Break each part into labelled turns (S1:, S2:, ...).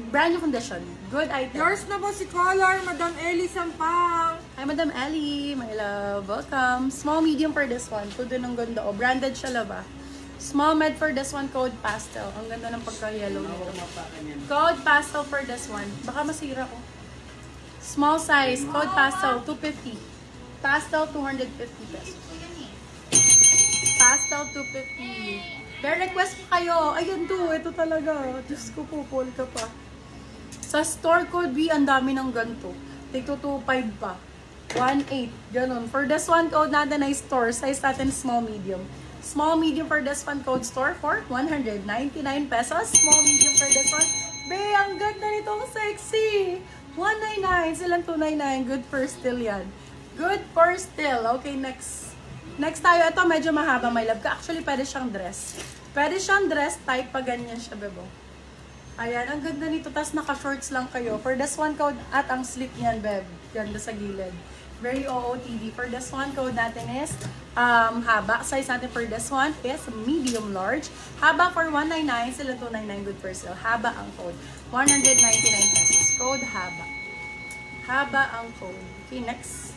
S1: Brand new condition. Good item.
S2: Yours na po si Color, Madam Ellie Sampang.
S1: Hi, Madam Ellie. My love. Welcome. Small, medium for this one. Kudo ng ganda. Oh, branded siya laba. Small, med for this one. Code pastel. Ang ganda ng pagka-yellow nito. Code pastel for this one. Baka masira ko. Small size. Code pastel. 250. Pastel, 250 pesos. Pastel, 250. May request pa kayo. Ayun to. Ito talaga. Diyos ko po. Pull ka pa. Sa store code B, ang dami ng ganito. Take to 2.5 pa. 1.8. Ganon. For this one code natin ay store. Size natin small, medium. Small, medium for this one code store for 199 pesos. Small, medium for this one. Be, ang ganda nito. Ang sexy. 199. Silang 299. Good for still yan. Good for still. Okay, next. Next tayo. Ito medyo mahaba, my love. Actually, pwede siyang dress. Pwede siyang dress type pag ganyan siya, bebo. Ayan, ang ganda nito. Tapos naka-shorts lang kayo. For this one code, at ang slit niyan, beb. Ganda sa gilid. Very OOTD. For this one code natin is haba. Size natin for this one is medium large. Haba for 199, sila 299 good for sale. Haba ang code. 199 pesos. Code haba. Haba ang code. Okay, next.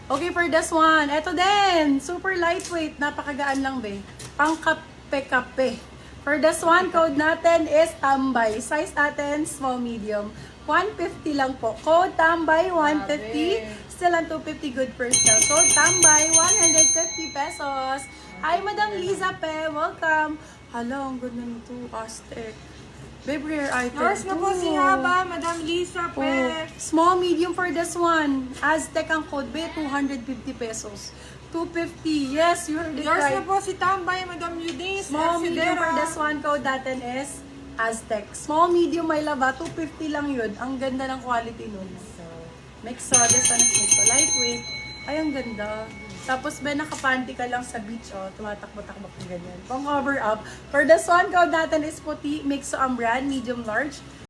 S1: Okay, for this one. Ito din. Super lightweight. Napakagaan lang, be. Pang kape-kape. For this one, code natin is tambay. Size natin, small, medium. 150 lang po. Code tambay, 150. Still ang 250 good per sale. Code tambay, 150 pesos. Hi, Madam Liza Pe. Welcome. Hala, ang ganda nito. Aztec. Babe, rare item.
S2: Yours na po si Haba, Madam Lisa
S1: Oh,
S2: Pe.
S1: small, medium for this one. Aztec ang code, be, 250 pesos. 250. Yes, you heard it
S2: Yours
S1: right.
S2: na po si Tambay, Madam Eunice.
S1: Small, medium for
S2: Exidera.
S1: this one code natin is Aztec. Small, medium, may laba. 250 lang yun. Ang ganda ng quality nun. So, mix this one is mix. So, lightweight. Ay, ang ganda. Tapos, be, nakapanty ka lang sa beach, oh. Tumatakbo-takbo ka ganyan. Pang cover up. For this one code natin is puti. Mix so ang brand, medium, large.